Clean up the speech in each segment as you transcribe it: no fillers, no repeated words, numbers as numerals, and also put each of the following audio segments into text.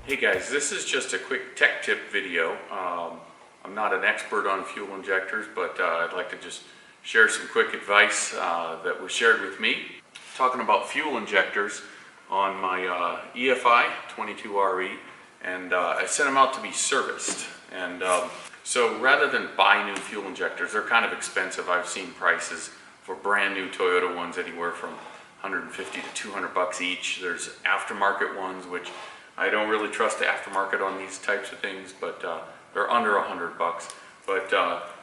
Hey guys, this is just a quick tech tip video. I'm not an expert on fuel injectors, but I'd like to just share some quick advice that was shared with me. Talking about fuel injectors on my EFI 22RE, and I sent them out to be serviced. And so rather than buy new fuel injectors, they're kind of expensive. I've seen prices for brand new Toyota ones anywhere from 150 to 200 bucks each. There's aftermarket ones, which I don't really trust the aftermarket on these types of things, but they're under 100 bucks. But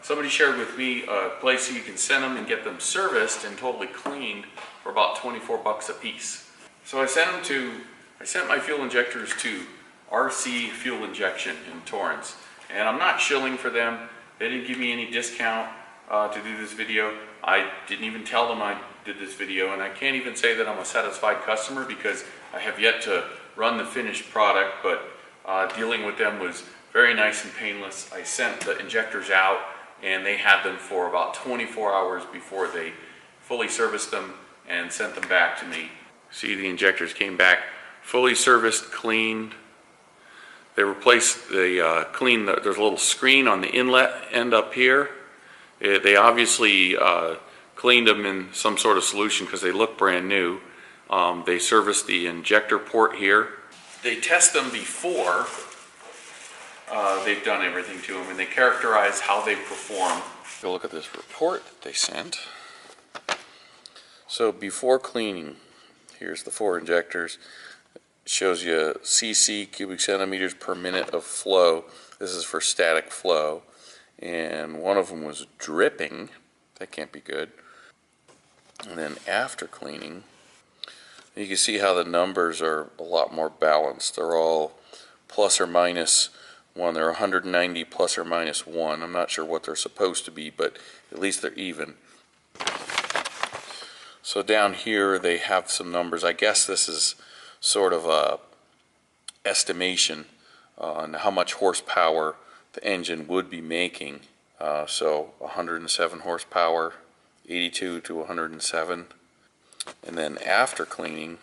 somebody shared with me a place you can send them and get them serviced and totally cleaned for about 24 bucks a piece. So I sent my fuel injectors to RC Fuel Injection in Torrance, and I'm not shilling for them. They didn't give me any discount to do this video. I didn't even tell them I did this video, and I can't even say that I'm a satisfied customer because I have yet to run the finished product, but dealing with them was very nice and painless. I sent the injectors out and they had them for about 24 hours before they fully serviced them and sent them back to me. See, the injectors came back fully serviced, cleaned. They replaced the there's a little screen on the inlet end up here. They obviously cleaned them in some sort of solution because they look brand new. They service the injector port here. They test them before they've done everything to them, and they characterize how they perform. Go look at this report that they sent. So before cleaning, here's the 4 injectors. It shows you cc, cubic centimeters per minute of flow. This is for static flow. And one of them was dripping. That can't be good. And then after cleaning, you can see how the numbers are a lot more balanced. They're all plus or minus 1. They're 190 plus or minus 1. I'm not sure what they're supposed to be, but at least they're even. So down here they have some numbers. I guess this is sort of a estimation on how much horsepower the engine would be making. So 107 horsepower, 82 to 107. And then after cleaning,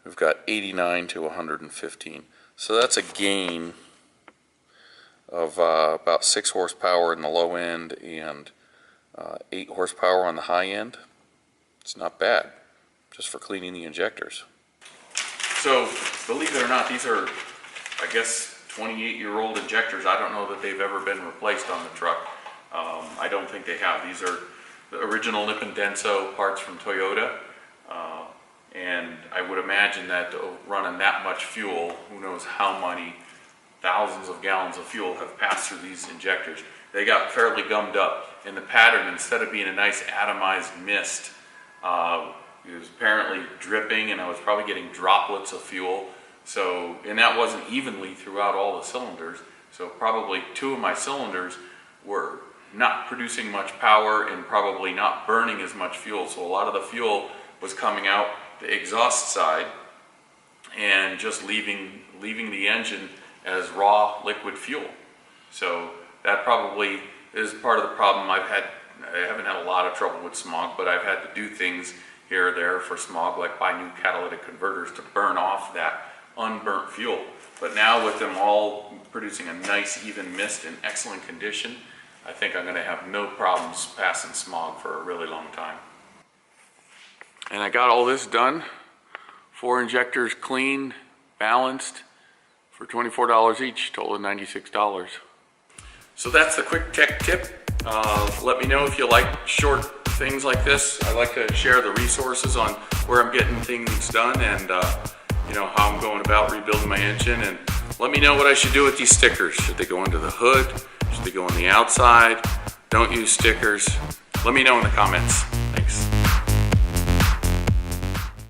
we've got 89 to 115. So that's a gain of about 6 horsepower in the low end and 8 horsepower on the high end. It's not bad, just for cleaning the injectors. So, believe it or not, these are, I guess, 28-year-old injectors. I don't know that they've ever been replaced on the truck. I don't think they have. These are the original Nippon Denso parts from Toyota, and I would imagine that running that much fuel, who knows how many thousands of gallons of fuel have passed through these injectors. They got fairly gummed up, and the pattern, instead of being a nice atomized mist, it was apparently dripping, and I was probably getting droplets of fuel. So, and that wasn't evenly throughout all the cylinders, so probably 2 of my cylinders were not producing much power and probably not burning as much fuel. So a lot of the fuel was coming out the exhaust side and just leaving the engine as raw liquid fuel. So that probably is part of the problem. I haven't had a lot of trouble with smog, but I've had to do things here or there for smog, like buy new catalytic converters to burn off that unburnt fuel. But now with them all producing a nice even mist in excellent condition, I think I'm going to have no problems passing smog for a really long time. And I got all this done. 4 injectors cleaned, balanced, for $24 each, total of $96. So that's the quick tech tip. Let me know if you like short things like this. I like to share the resources on where I'm getting things done and how I'm going about rebuilding my engine. And let me know what I should do with these stickers. Should they go under the hood? Should they go on the outside? Don't use stickers. Let me know in the comments. Thanks.